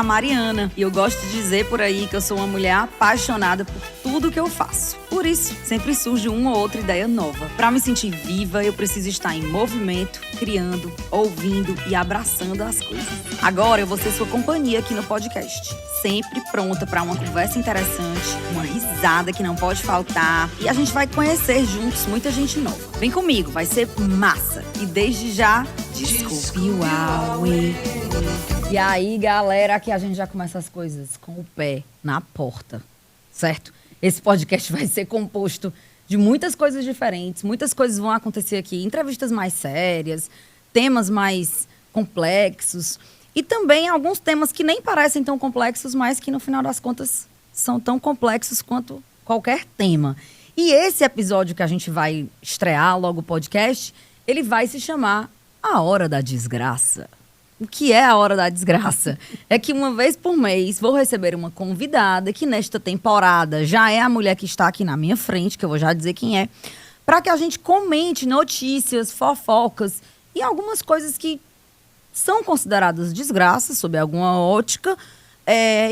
a Mariana e eu gosto de dizer por aí que eu sou uma mulher apaixonada por tudo que eu faço. Por isso, sempre surge uma ou outra ideia nova. Para me sentir viva, eu preciso estar em movimento, criando, ouvindo e abraçando as coisas. Agora eu vou ser sua companhia aqui no podcast. Sempre pronta para uma conversa interessante, uma risada que não pode faltar e a gente vai conhecer juntos muita gente nova. Vem comigo, vai ser massa. E desde já, desculpe o Aue. E aí, galera, aqui a gente já começa as coisas com o pé na porta, certo? Esse podcast vai ser composto de muitas coisas diferentes, muitas coisas vão acontecer aqui, entrevistas mais sérias, temas mais complexos e também alguns temas que nem parecem tão complexos, mas que no final das contas são tão complexos quanto qualquer tema. E esse episódio que a gente vai estrear logo o podcast, ele vai se chamar A Hora da Desgraça. O que é a Hora da Desgraça? É que uma vez por mês vou receber uma convidada que nesta temporada já é a mulher que está aqui na minha frente, que eu vou já dizer quem é, para que a gente comente notícias, fofocas e algumas coisas que são consideradas desgraças, sob alguma ótica,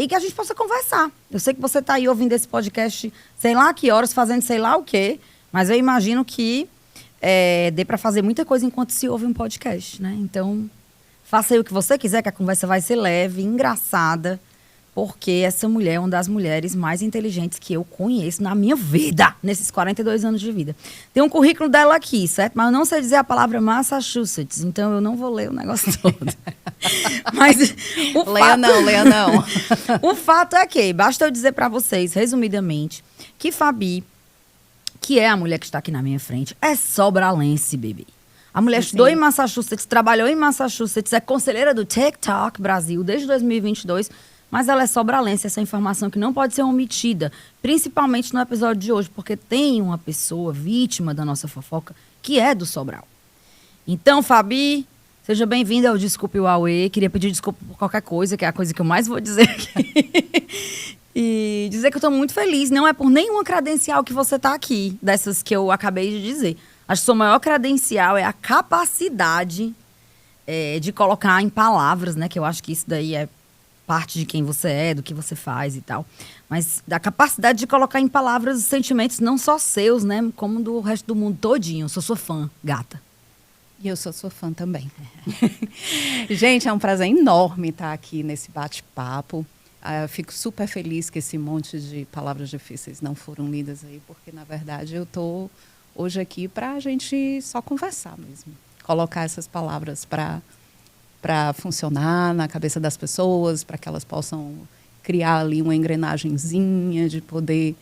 e que a gente possa conversar. Eu sei que você está aí ouvindo esse podcast, sei lá que horas, fazendo sei lá o quê, mas eu imagino que dê para fazer muita coisa enquanto se ouve um podcast, né? Então, faça aí o que você quiser, que a conversa vai ser leve, engraçada, porque essa mulher é uma das mulheres mais inteligentes que eu conheço na minha vida, nesses 42 anos de vida. Tem um currículo dela aqui, certo? Mas eu não sei dizer a palavra Massachusetts, então eu não vou ler o negócio todo. Mas leia não. O fato é que, basta eu dizer para vocês, resumidamente, que Fabi, que é a mulher que está aqui na minha frente, é sobralense, bebê. A mulher estudou em Massachusetts, trabalhou em Massachusetts, é conselheira do TikTok Brasil desde 2022, mas ela é sobralense, essa informação que não pode ser omitida, principalmente no episódio de hoje, porque tem uma pessoa vítima da nossa fofoca que é do Sobral. Então, Fabi, seja bem-vinda ao Desculpe o Aue. Queria pedir desculpa por qualquer coisa, que é a coisa que eu mais vou dizer aqui. E dizer que eu estou muito feliz. Não é por nenhuma credencial que você está aqui, dessas que eu acabei de dizer. Acho que sua maior credencial é a capacidade de colocar em palavras, né? Que eu acho que isso daí é parte de quem você é, do que você faz e tal. Mas da capacidade de colocar em palavras os sentimentos não só seus, né? Como do resto do mundo todinho. Eu sou sua fã, gata. E eu sou sua fã também. Gente, é um prazer enorme estar aqui nesse bate-papo. Eu fico super feliz que esse monte de palavras difíceis não foram lidas aí, porque, na verdade, eu estou hoje aqui para a gente só conversar mesmo. Colocar essas palavras para funcionar na cabeça das pessoas, para que elas possam criar ali uma engrenagenzinha de poder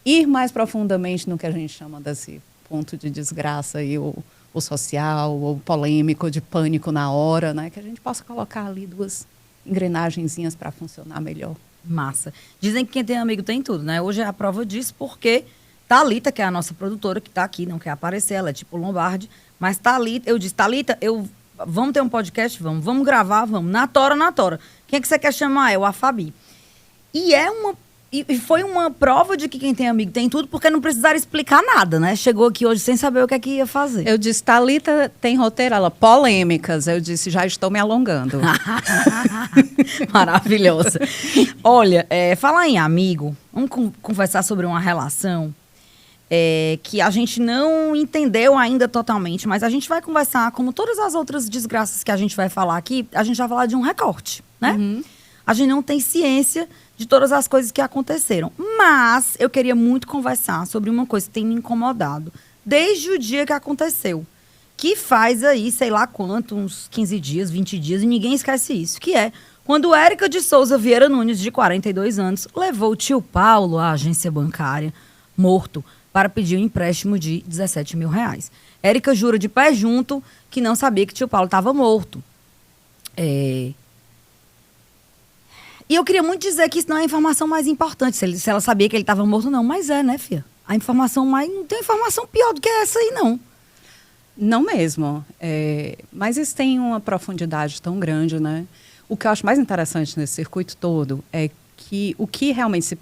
ir mais profundamente no que a gente chama desse ponto de desgraça aí, o social, ou polêmico, de pânico na hora, né? Que a gente possa colocar ali duas engrenagenzinhas para funcionar melhor. Massa. Dizem que quem tem amigo tem tudo, né? Hoje é a prova disso porque Thalita, que é a nossa produtora, que está aqui, não quer aparecer, ela é tipo Lombardi, mas Thalita, eu disse, Thalita, vamos ter um podcast? Vamos gravar, vamos. Na tora. Quem é que você quer chamar? Eu, a Fabi. E foi uma prova de que quem tem amigo tem tudo, porque não precisaram explicar nada, né? Chegou aqui hoje sem saber o que é que ia fazer. Eu disse, Thalita tem roteiro? Ela, polêmicas. Eu disse, já estou me alongando. Maravilhosa. Olha, falar em amigo, vamos conversar sobre uma relação que a gente não entendeu ainda totalmente, mas a gente vai conversar, como todas as outras desgraças que a gente vai falar aqui, a gente vai falar de um recorte, né? Uhum. A gente não tem ciência de todas as coisas que aconteceram. Mas eu queria muito conversar sobre uma coisa que tem me incomodado desde o dia que aconteceu. Que faz aí, sei lá quanto, uns 15 dias, 20 dias, e ninguém esquece isso. Que é quando Érica de Souza Vieira Nunes, de 42 anos, levou o tio Paulo à agência bancária, morto, para pedir um empréstimo de R$17 mil. Érica jura de pé junto que não sabia que tio Paulo estava morto. E eu queria muito dizer que isso não é a informação mais importante, se ela sabia que ele estava morto, não. Mas né, filha? A informação mais... Não tem informação pior do que essa aí, não. Não mesmo. Mas isso tem uma profundidade tão grande, né? O que eu acho mais interessante nesse circuito todo é que o que realmente se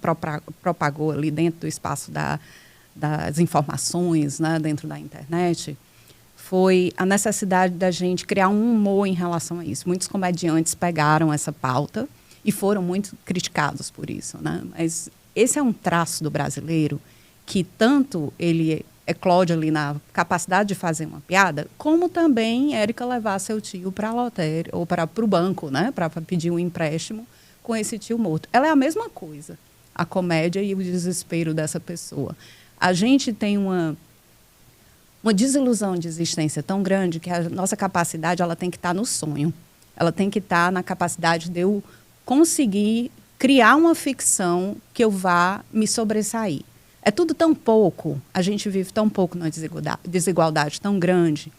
propagou ali dentro do espaço das informações, né, dentro da internet, foi a necessidade da gente criar um humor em relação a isso. Muitos comediantes pegaram essa pauta e foram muito criticados por isso, né? Mas esse é um traço do brasileiro que tanto ele eclode ali na capacidade de fazer uma piada, como também Érica levar seu tio para a lotérica ou para o banco, né, para pedir um empréstimo com esse tio morto. Ela é a mesma coisa, a comédia e o desespero dessa pessoa. A gente tem uma desilusão de existência tão grande que a nossa capacidade ela tem que estar no sonho. Ela tem que estar na capacidade de eu conseguir criar uma ficção que eu vá me sobressair. É tudo tão pouco, a gente vive tão pouco numa desigualdade tão grande,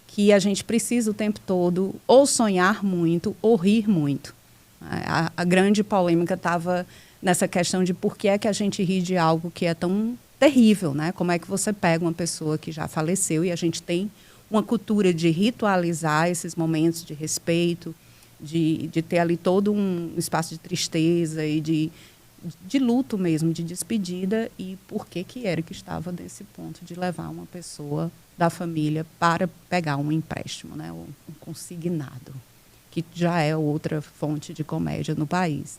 que a gente precisa o tempo todo ou sonhar muito ou rir muito. A grande polêmica estava nessa questão de por que é que a gente ri de algo que é tão terrível, né? Como é que você pega uma pessoa que já faleceu e a gente tem uma cultura de ritualizar esses momentos de respeito, de ter ali todo um espaço de tristeza e de luto mesmo, de despedida, e por que Érica estava nesse ponto de levar uma pessoa da família para pegar um empréstimo, né, um consignado, que já é outra fonte de comédia no país.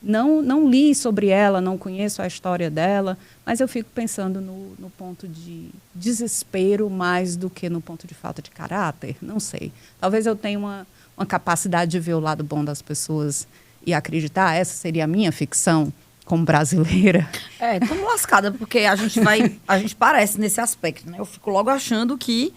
Não li sobre ela, não conheço a história dela, mas eu fico pensando no ponto de desespero mais do que no ponto de falta de caráter, não sei. Talvez eu tenha uma capacidade de ver o lado bom das pessoas e acreditar, essa seria a minha ficção como brasileira. Estamos lascada, porque a gente parece nesse aspecto, né? Eu fico logo achando que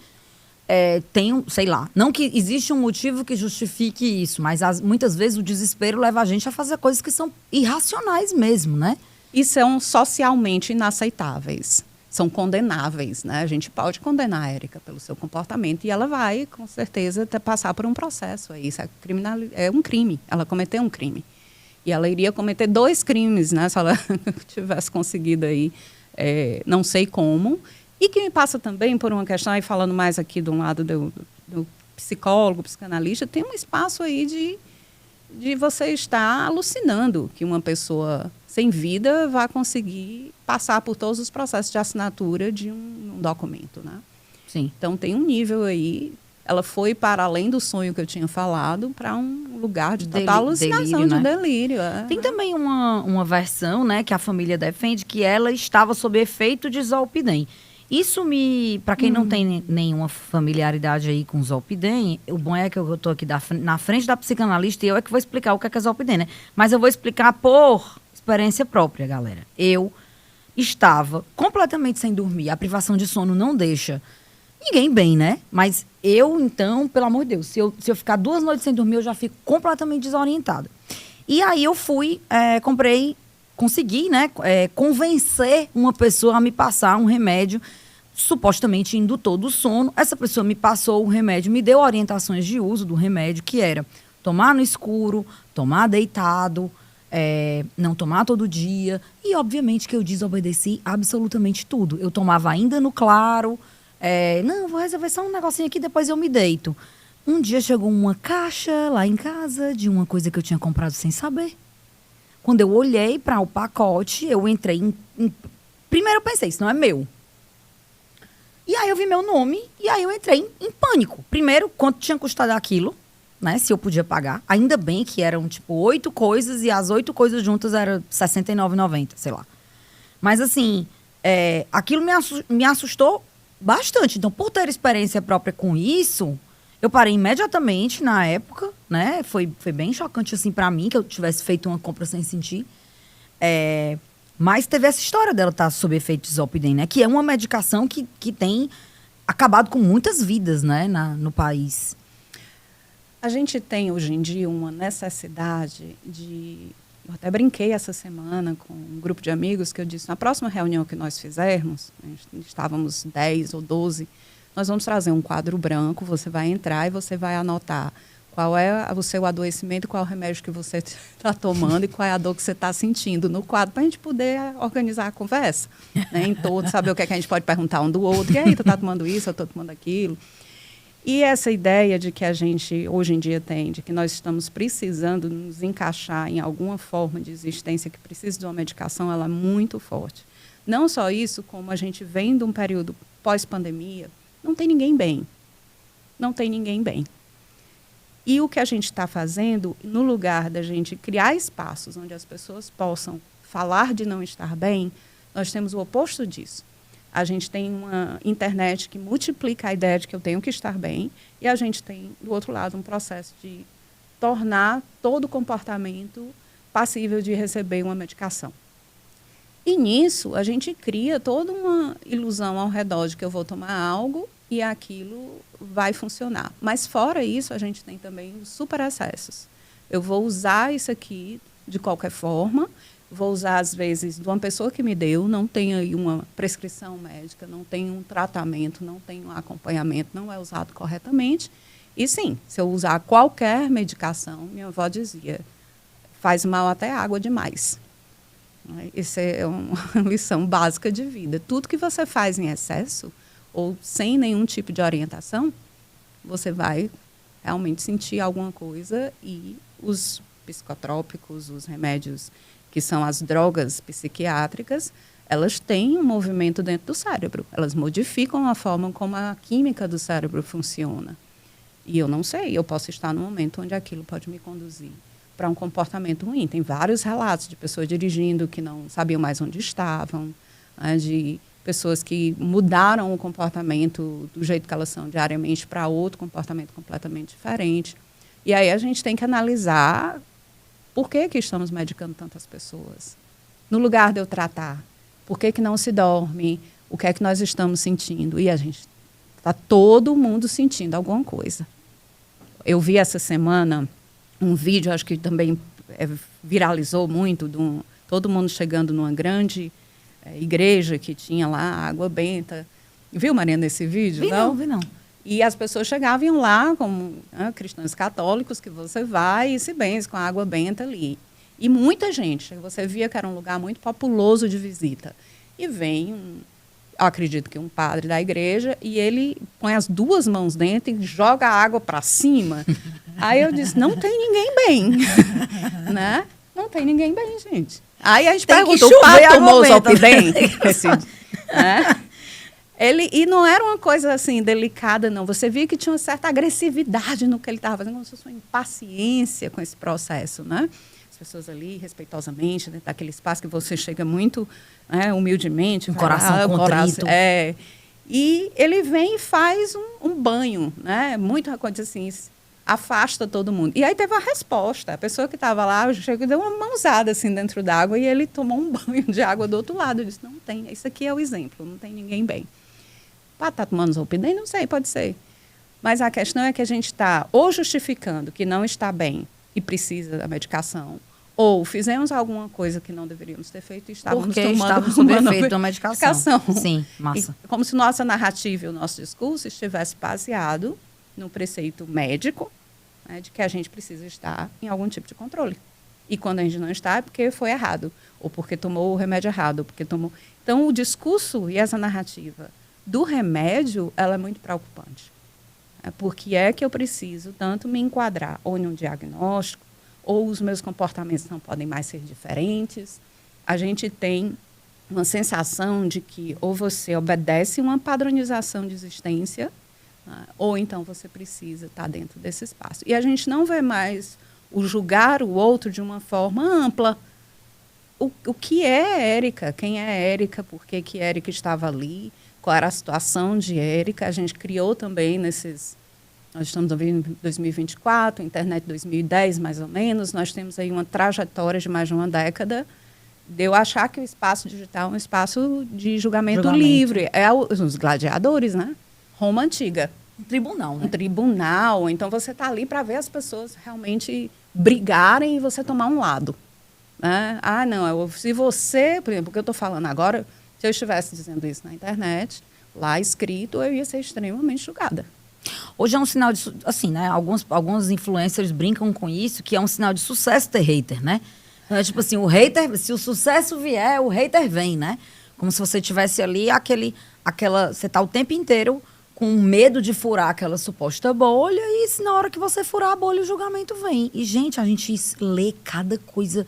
tem, sei lá, não que existe um motivo que justifique isso, mas muitas vezes o desespero leva a gente a fazer coisas que são irracionais mesmo, né? E são socialmente inaceitáveis, são condenáveis, né? A gente pode condenar a Érica pelo seu comportamento e ela vai, com certeza, passar por um processo. Isso é um crime, ela cometeu um crime. E ela iria cometer 2 crimes, né? Se ela tivesse conseguido aí, não sei como. E que me passa também por uma questão, aí falando mais aqui de um lado do psicólogo, psicanalista, tem um espaço aí de você estar alucinando que uma pessoa sem vida vai conseguir passar por todos os processos de assinatura de um documento, né? Sim. Então tem um nível aí, ela foi para além do sonho que eu tinha falado, para um lugar de total alucinação, delírio, né? De delírio. Tem também uma versão, né, que a família defende, que ela estava sob efeito de Zolpidem. Isso para quem não tem nenhuma familiaridade aí com Zolpidem, o bom é que eu estou aqui na frente da psicanalista e eu é que vou explicar o que é Zolpidem, né? Mas eu vou explicar por experiência própria, galera. Eu estava completamente sem dormir. A privação de sono não deixa ninguém bem, né? Mas eu, então, pelo amor de Deus, se eu ficar 2 noites sem dormir, eu já fico completamente desorientada. E aí eu fui, consegui, né, convencer uma pessoa a me passar um remédio supostamente indutor do sono. Essa pessoa me passou o remédio, me deu orientações de uso do remédio, que era tomar no escuro, tomar deitado, não tomar todo dia. E, obviamente, que eu desobedeci absolutamente tudo. Eu tomava ainda no claro. Não, vou resolver só um negocinho aqui, depois eu me deito. Um dia chegou uma caixa lá em casa de uma coisa que eu tinha comprado sem saber. Quando eu olhei para o pacote, eu entrei Primeiro eu pensei, isso não é meu. E aí eu vi meu nome e aí eu entrei em pânico. Primeiro, quanto tinha custado aquilo, né? Se eu podia pagar. Ainda bem que eram, 8 coisas e as 8 coisas juntas eram R$ 69,90, sei lá. Mas, assim, aquilo me assustou bastante. Então, por ter experiência própria com isso, eu parei imediatamente na época, né? Foi bem chocante, assim, pra mim, que eu tivesse feito uma compra sem sentir. Mas teve essa história dela estar sob efeito de Zolpidem, né? Que é uma medicação que tem acabado com muitas vidas, né? No país. A gente tem, hoje em dia, uma necessidade de... Eu até brinquei essa semana com um grupo de amigos que eu disse, na próxima reunião que nós fizermos, estávamos 10 ou 12, nós vamos trazer um quadro branco, você vai entrar e você vai anotar qual é o seu adoecimento, qual é o remédio que você está tomando e qual é a dor que você está sentindo no quadro, para a gente poder organizar a conversa, né, em todo, saber o que é que a gente pode perguntar um do outro. E aí, tu está tomando isso, eu estou tomando aquilo. E essa ideia de que a gente, hoje em dia, tem, de que nós estamos precisando nos encaixar em alguma forma de existência que precisa de uma medicação, ela é muito forte. Não só isso, como a gente vem de um período pós-pandemia, não tem ninguém bem. Não tem ninguém bem. E o que a gente está fazendo, no lugar da gente criar espaços onde as pessoas possam falar de não estar bem, nós temos o oposto disso. A gente tem uma internet que multiplica a ideia de que eu tenho que estar bem, e a gente tem, do outro lado, um processo de tornar todo comportamento passível de receber uma medicação. E nisso, a gente cria toda uma ilusão ao redor de que eu vou tomar algo e aquilo vai funcionar. Mas fora isso, a gente tem também os superexcessos. Eu vou usar isso aqui de qualquer forma, vou usar, às vezes, de uma pessoa que me deu, não tem aí uma prescrição médica, não tem um tratamento, não tem um acompanhamento, não é usado corretamente. E sim, se eu usar qualquer medicação, minha avó dizia, faz mal até água demais. Isso é uma lição básica de vida. Tudo que você faz em excesso, ou sem nenhum tipo de orientação, você vai realmente sentir alguma coisa, e os psicotrópicos, os remédios que são as drogas psiquiátricas, elas têm um movimento dentro do cérebro. Elas modificam a forma como a química do cérebro funciona. E eu não sei, eu posso estar num momento onde aquilo pode me conduzir para um comportamento ruim. Tem vários relatos de pessoas dirigindo que não sabiam mais onde estavam, né, de pessoas que mudaram o comportamento do jeito que elas são diariamente para outro comportamento completamente diferente. E aí a gente tem que analisar por que estamos medicando tantas pessoas. No lugar de eu tratar, por que não se dorme, o que é que nós estamos sentindo. E a gente está todo mundo sentindo alguma coisa. Eu vi essa semana um vídeo, acho que também viralizou muito, todo mundo chegando numa grande igreja que tinha lá água benta. Viu, Mariana, esse vídeo? Vi não. E as pessoas chegavam lá, como cristãos católicos, que você vai e se benze com a água benta ali. E muita gente, você via que era um lugar muito populoso de visita. E vem, eu acredito que um padre da igreja, e ele põe as duas mãos dentro e joga a água para cima. Aí eu disse, não tem ninguém bem. Né? Não tem ninguém bem, gente. Aí a gente perguntou, o padre tomou o Zolpidem? Né? E não era uma coisa assim delicada, não. Você via que tinha uma certa agressividade no que ele estava fazendo, como se fosse uma impaciência com esse processo, né? As pessoas ali, respeitosamente, dentro daquele espaço que você chega muito humildemente. Um coração contrito. E ele vem e faz um banho, né? Muito coisa assim, afasta todo mundo. E aí teve uma resposta. A pessoa que estava lá, chegou e deu uma mãozada assim dentro d'água, e ele tomou um banho de água do outro lado. Eu disse, não tem, isso aqui é o exemplo, não tem ninguém bem. Está tomando Zolpidem? Não sei, pode ser. Mas a questão é que a gente está ou justificando que não está bem e precisa da medicação, ou fizemos alguma coisa que não deveríamos ter feito e estávamos tomando sob efeito da medicação. Sim, massa. E como se nossa narrativa e o nosso discurso estivesse baseado no preceito médico, né, de que a gente precisa estar em algum tipo de controle. E quando a gente não está, é porque foi errado, ou porque tomou o remédio errado, ou porque tomou... Então, o discurso e essa narrativa do remédio, ela é muito preocupante. Porque é que eu preciso tanto me enquadrar ou em um diagnóstico, ou os meus comportamentos não podem mais ser diferentes. A gente tem uma sensação de que ou você obedece uma padronização de existência, ou então você precisa estar dentro desse espaço. E a gente não vê mais o julgar o outro de uma forma ampla. O que é Érica? Quem é Érica? Por que Érica estava ali? Qual era a situação de Érica? A gente criou também nesses... Nós estamos em 2024, internet 2010, mais ou menos. Nós temos aí uma trajetória de mais de uma década de eu achar que o espaço digital é um espaço de julgamento livre. É os gladiadores, né? Roma antiga. Um tribunal, né? Um tribunal. Então, você está ali para ver as pessoas realmente brigarem e você tomar um lado. Né? Ah, não, se você... Por exemplo, o que eu estou falando agora, se eu estivesse dizendo isso na internet, lá escrito, eu ia ser extremamente julgada. Hoje é um sinal de... Assim, né? Alguns influencers brincam com isso, que é um sinal de sucesso ter hater, né? É tipo assim, o hater... Se o sucesso vier, o hater vem, né? Como se você tivesse ali você tá o tempo inteiro com medo de furar aquela suposta bolha, e se na hora que você furar a bolha, o julgamento vem. E, gente, a gente lê cada coisa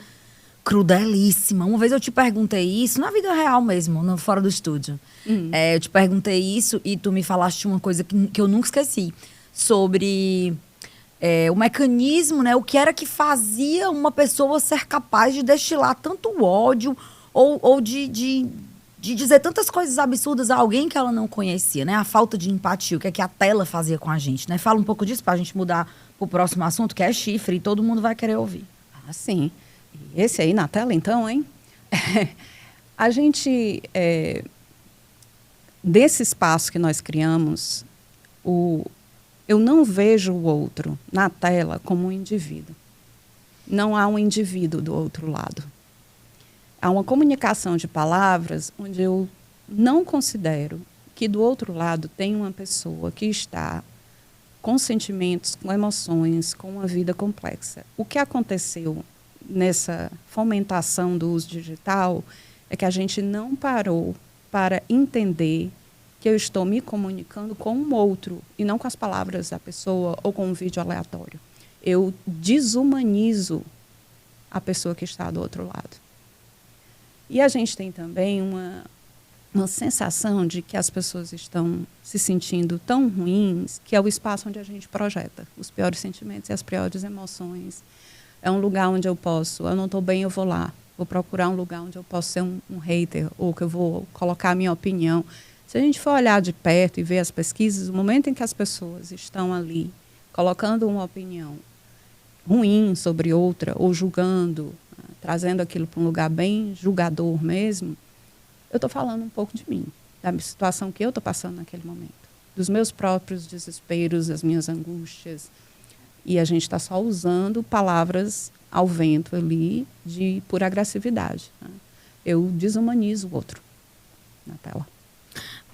crudelíssima. Uma vez eu te perguntei isso, na vida real mesmo, fora do estúdio. Eu te perguntei isso e tu me falaste uma coisa que eu nunca esqueci. Sobre o mecanismo, né? O que era que fazia uma pessoa ser capaz de destilar tanto ódio ou de dizer tantas coisas absurdas a alguém que ela não conhecia, né? A falta de empatia, o que é que a tela fazia com a gente, né? Fala um pouco disso pra gente mudar pro próximo assunto, que é chifre, e todo mundo vai querer ouvir. Ah, sim. E esse aí na tela, então, hein? A gente, desse espaço que nós criamos, eu não vejo o outro na tela como um indivíduo. Não há um indivíduo do outro lado. Há uma comunicação de palavras onde eu não considero que do outro lado tem uma pessoa que está com sentimentos, com emoções, com uma vida complexa. O que aconteceu nessa fomentação do uso digital é que a gente não parou para entender que eu estou me comunicando com um outro e não com as palavras da pessoa ou com um vídeo aleatório. Eu desumanizo a pessoa que está do outro lado. E a gente tem também uma sensação de que as pessoas estão se sentindo tão ruins que é o espaço onde a gente projeta os piores sentimentos e as piores emoções. É um lugar onde eu não estou bem, eu vou lá. Vou procurar um lugar onde eu posso ser um hater ou que eu vou colocar a minha opinião. Se a gente for olhar de perto e ver as pesquisas, o momento em que as pessoas estão ali colocando uma opinião ruim sobre outra ou julgando, trazendo aquilo para um lugar bem julgador mesmo, eu estou falando um pouco de mim, da situação que eu estou passando naquele momento, dos meus próprios desesperos, das minhas angústias. E a gente está só usando palavras ao vento ali por agressividade, né? Eu desumanizo o outro na tela.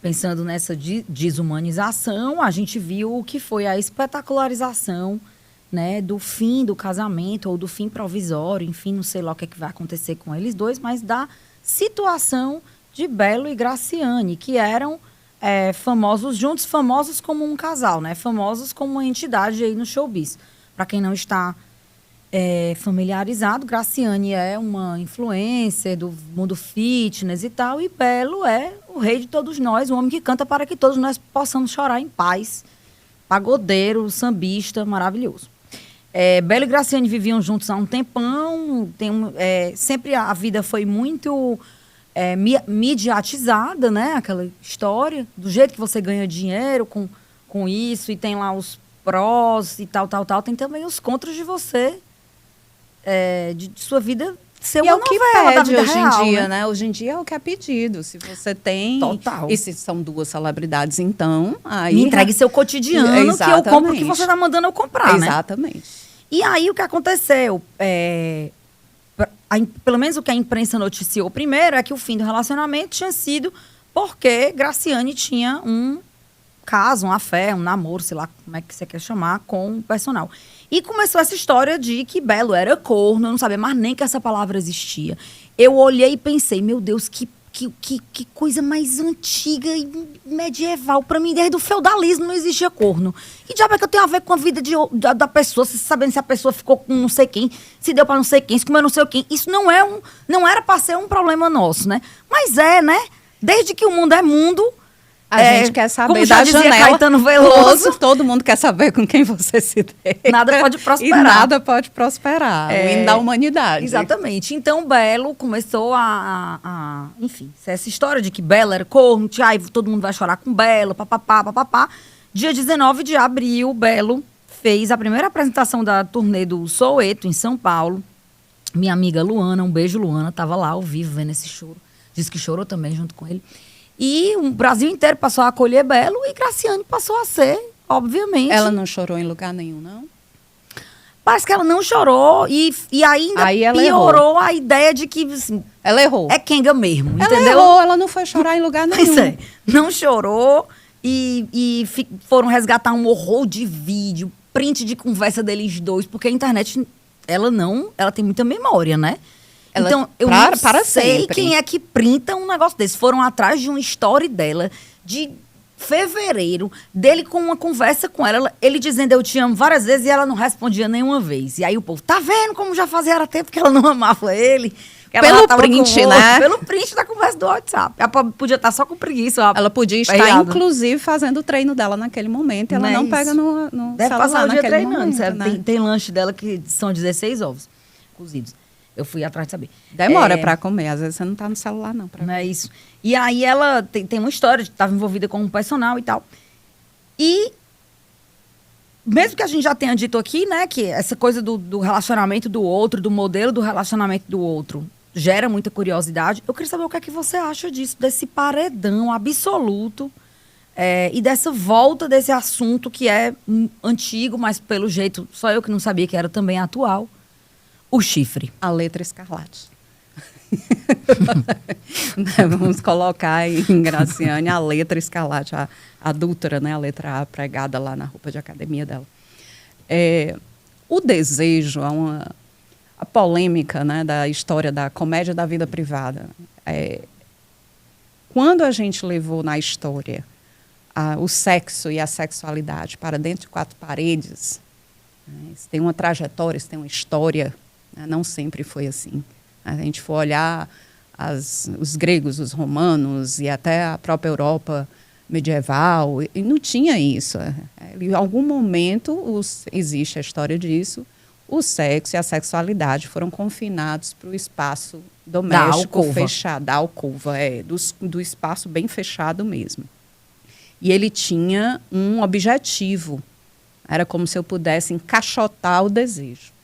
Pensando nessa desumanização, a gente viu o que foi a espetacularização, né, do fim do casamento ou do fim provisório, enfim, não sei lá o que é que vai acontecer com eles dois, mas da situação de Belo e Graciane, que eram famosos juntos, famosos como um casal, né, famosos como uma entidade aí no showbiz. Para quem não está familiarizado, Graciane é uma influencer do mundo fitness e tal, e Belo é o rei de todos nós, o homem que canta para que todos nós possamos chorar em paz, pagodeiro, sambista, maravilhoso. Belo e Graciane viviam juntos há um tempão, sempre a vida foi muito mediatizada, né? Aquela história, do jeito que você ganha dinheiro com isso, e tem lá os prós e tal. Tem também os contras de você, de sua vida ser uma novela da vida hoje real, em dia, né? Hoje em dia é o que é pedido. Se você tem... Total. E se são duas celebridades, então... Aí me entregue seu cotidiano, que eu compro o que você está mandando eu comprar, né? Exatamente. E aí o que aconteceu? Pelo menos o que a imprensa noticiou primeiro é que o fim do relacionamento tinha sido porque Graciane tinha um caso, uma fé, um namoro, sei lá como é que você quer chamar, com o personal. E começou essa história de que Belo era corno, eu não sabia mais nem que essa palavra existia. Eu olhei e pensei, meu Deus, que coisa mais antiga e medieval. Para mim, desde o feudalismo não existia corno. Que diabo é que eu tenho a ver com a vida da pessoa, sabendo se a pessoa ficou com não sei quem, se deu para não sei quem, se comeu não sei quem. Isso não era para ser um problema nosso, né? Mas né? Desde que o mundo é mundo... A gente quer saber como já da dizia janela. Caetano Veloso. Todo mundo quer saber com quem você se deita. Nada pode prosperar. E nada pode prosperar. O hino da humanidade. Exatamente. Então, Belo começou enfim, essa história de que Belo era corno, todo mundo vai chorar com Belo, papapá. Dia 19 de abril, Belo fez a primeira apresentação da turnê do Soweto, em São Paulo. Minha amiga Luana, um beijo, Luana, estava lá ao vivo vendo esse choro. Disse que chorou também junto com ele. E o Brasil inteiro passou a acolher Belo e Graciane passou a ser, obviamente. Ela não chorou em lugar nenhum, não? Parece que ela não chorou e ainda piorou a ideia de que... Assim, ela errou. É Kenga mesmo, ela entendeu? Errou, ela não foi chorar em lugar nenhum. Não chorou e foram resgatar um horror de vídeo, print de conversa deles dois, porque a internet, ela tem muita memória, né? Então, eu não sei sempre. Quem é que printa um negócio desse. Foram atrás de uma story dela, de fevereiro, dele com uma conversa com ela, ele dizendo eu te amo várias vezes e ela não respondia nenhuma vez. E aí o povo, tá vendo como já fazia tempo que ela não amava ele? Pelo print, né? Pelo print da conversa do WhatsApp. Ela podia estar só com preguiça. Ela podia estar, inclusive, fazendo o treino dela naquele momento. Ela não pega no deve celular passar o dia naquele treinando. momento, né? Tem lanche dela que são 16 ovos cozidos. Eu fui atrás de saber. Demora pra comer. Às vezes você não tá no celular, não. Não é isso. E aí ela tem uma história de que estava envolvida com um personal e tal. E mesmo que a gente já tenha dito aqui, né, que essa coisa do relacionamento do outro, do modelo do relacionamento do outro, gera muita curiosidade. Eu queria saber o que é que você acha disso, desse paredão absoluto e dessa volta desse assunto que é antigo, mas pelo jeito, só eu que não sabia que era também atual, o chifre. A letra escarlate. Vamos colocar em Graciane a letra escarlate, a adúltera, né? A letra A pregada lá na roupa de academia dela. O desejo, a polêmica, né, da história da comédia da vida privada. Quando a gente levou na história o sexo e a sexualidade para dentro de quatro paredes, né, isso tem uma trajetória, isso tem uma história, né, não sempre foi assim. A gente for olhar os gregos, os romanos e até a própria Europa medieval, e não tinha isso. Em algum momento, existe a história disso, o sexo e a sexualidade foram confinados para o espaço doméstico fechado, da alcova, do espaço bem fechado mesmo. E ele tinha um objetivo, era como se eu pudesse encaixotar o desejo.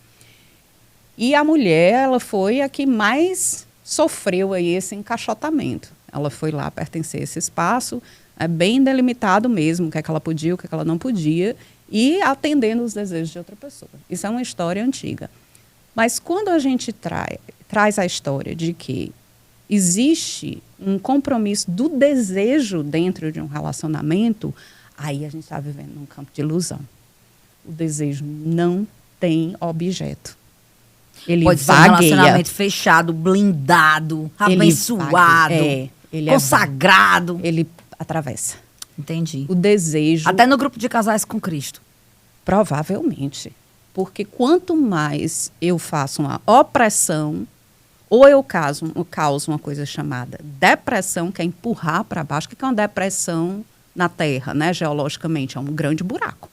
E a mulher, ela foi a que mais sofreu aí esse encaixotamento. Ela foi lá pertencer a esse espaço, bem delimitado mesmo, o que é que ela podia, o que é que ela não podia, e atendendo os desejos de outra pessoa. Isso é uma história antiga. Mas quando a gente traz a história de que existe um compromisso do desejo dentro de um relacionamento, aí a gente está vivendo num campo de ilusão. O desejo não tem objeto. Ele pode vagueia. Ser um relacionamento fechado, blindado, abençoado, consagrado. Ele atravessa. Entendi. O desejo... Até no grupo de casais com Cristo. Provavelmente. Porque quanto mais eu faço uma opressão, ou eu causo uma coisa chamada depressão, que é empurrar para baixo. O que é uma depressão na Terra, né? Geologicamente? É um grande buraco.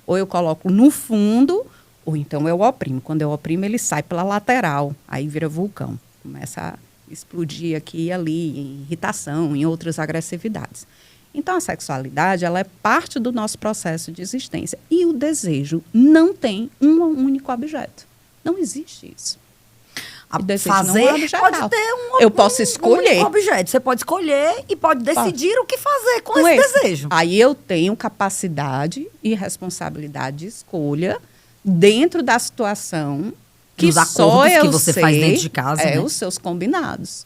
Ou eu coloco no fundo... Ou então eu oprimo. Quando eu oprimo, ele sai pela lateral. Aí vira vulcão. Começa a explodir aqui e ali, em irritação, em outras agressividades. Então, a sexualidade, ela é parte do nosso processo de existência. E o desejo não tem um único objeto. Não existe isso. Fazer pode ter eu posso escolher. Um objeto. Você pode escolher e pode decidir o que fazer com esse desejo. Aí eu tenho capacidade e responsabilidade de escolha dentro da situação que só eu que você sei, faz dentro de casa, né? Os seus combinados.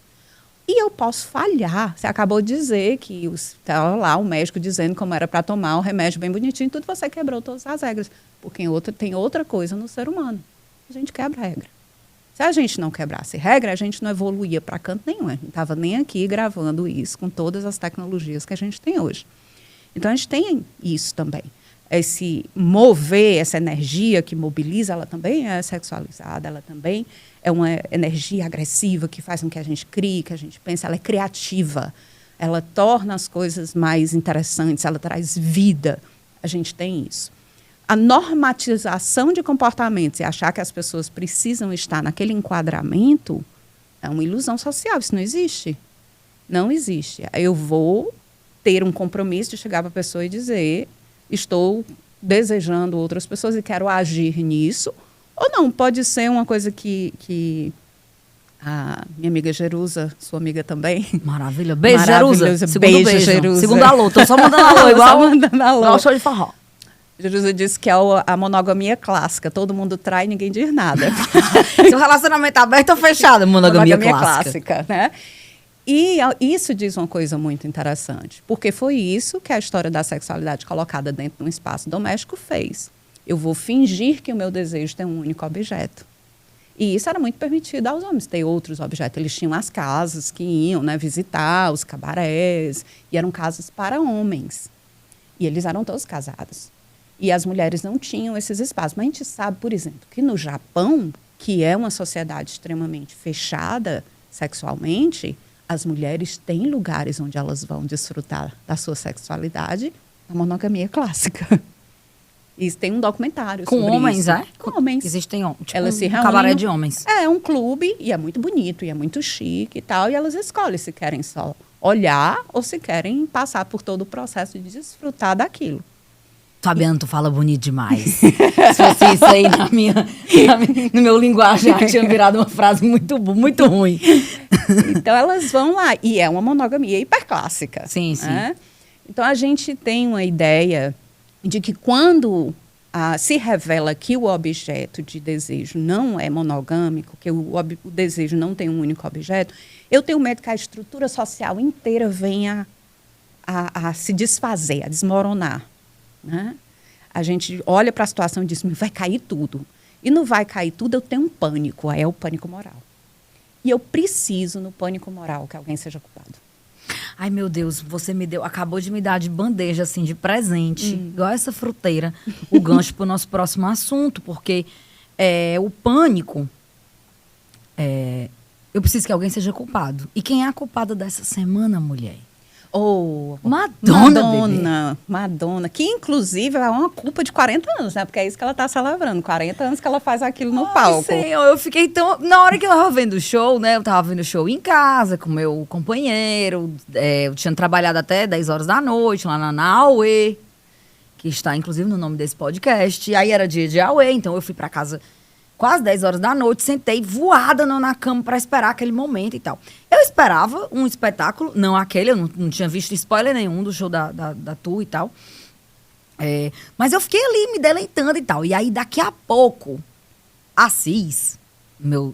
E eu posso falhar. Você acabou de dizer que estava lá o médico dizendo como era para tomar o remédio bem bonitinho, tudo você quebrou todas as regras. Porque tem outra coisa no ser humano. A gente quebra a regra. Se a gente não quebrasse regra, a gente não evoluía para canto nenhum. A gente não estava nem aqui gravando isso com todas as tecnologias que a gente tem hoje. Então, a gente tem isso também. Esse mover, essa energia que mobiliza, ela também é sexualizada, ela também é uma energia agressiva que faz com que a gente crie, que a gente pense, ela é criativa, ela torna as coisas mais interessantes, ela traz vida. A gente tem isso. A normatização de comportamentos e achar que as pessoas precisam estar naquele enquadramento é uma ilusão social, isso não existe. Não existe. Eu vou ter um compromisso de chegar para a pessoa e dizer... Estou desejando outras pessoas e quero agir nisso. Ou não, pode ser uma coisa que a minha amiga Jerusa, sua amiga também. Maravilha. Beijo, Jerusa. Segundo beijo, Jerusa. Segundo alô. Tô só mandando alô, igual show de forró. Jerusa disse que é a monogamia clássica. Todo mundo trai e ninguém diz nada. Se o relacionamento é aberto ou fechado, monogamia clássica, né? E isso diz uma coisa muito interessante, porque foi isso que a história da sexualidade colocada dentro de um espaço doméstico fez. Eu vou fingir que o meu desejo tem um único objeto. E isso era muito permitido aos homens, ter outros objetos. Eles tinham as casas que iam, né, visitar, os cabarés, e eram casas para homens. E eles eram todos casados. E as mulheres não tinham esses espaços. Mas a gente sabe, por exemplo, que no Japão, que é uma sociedade extremamente fechada sexualmente, as mulheres têm lugares onde elas vão desfrutar da sua sexualidade, a monogamia clássica. Isso tem um documentário com sobre homens, isso. é? Com homens. Existem tipo, Elas se um reúnem cabaré de homens. É um clube, e é muito bonito, e é muito chique e tal, e elas escolhem se querem só olhar ou se querem passar por todo o processo de desfrutar daquilo. Fabiano, tu fala bonito demais. Se fosse isso aí no meu linguajar, tinha virado uma frase muito ruim. Então, elas vão lá. E é uma monogamia hiperclássica. Sim, sim. Né? Então, a gente tem uma ideia de que quando se revela que o objeto de desejo não é monogâmico, que o desejo não tem um único objeto, eu tenho medo que a estrutura social inteira venha a se desfazer, a desmoronar. Né? A gente olha para a situação e diz, vai cair tudo. E não vai cair tudo, eu tenho um pânico, aí é o pânico moral. E eu preciso, no pânico moral, que alguém seja culpado. Ai, meu Deus, você acabou de me dar de bandeja, assim, de presente, igual essa fruteira, o gancho para o nosso próximo assunto, porque o pânico, eu preciso que alguém seja culpado. E quem é a culpada dessa semana, mulher? Madonna, que inclusive é uma culpa de 40 anos, né? Porque é isso que ela está celebrando, 40 anos que ela faz aquilo no palco. Senhor, eu fiquei tão... Na hora que eu tava vendo o show, né? Eu tava vendo o show em casa, com meu companheiro, eu tinha trabalhado até 10 horas da noite, lá na AUE, que está, inclusive, no nome desse podcast. E aí era dia de AUE, então eu fui pra casa quase 10 horas da noite, sentei voada na cama para esperar aquele momento e tal. Eu esperava um espetáculo, não aquele, eu não tinha visto spoiler nenhum do show da Tu e tal. Mas eu fiquei ali me deleitando e tal. E aí, daqui a pouco, Assis, meu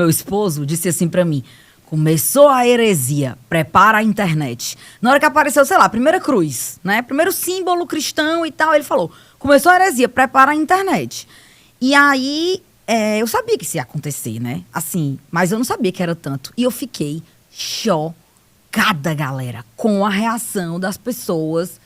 esposo, disse assim para mim, começou a heresia, prepara a internet. Na hora que apareceu, sei lá, primeira cruz, né? Primeiro símbolo cristão e tal, ele falou, começou a heresia, prepara a internet. E aí, eu sabia que isso ia acontecer, né? Assim, mas eu não sabia que era tanto. E eu fiquei chocada, galera, com a reação das pessoas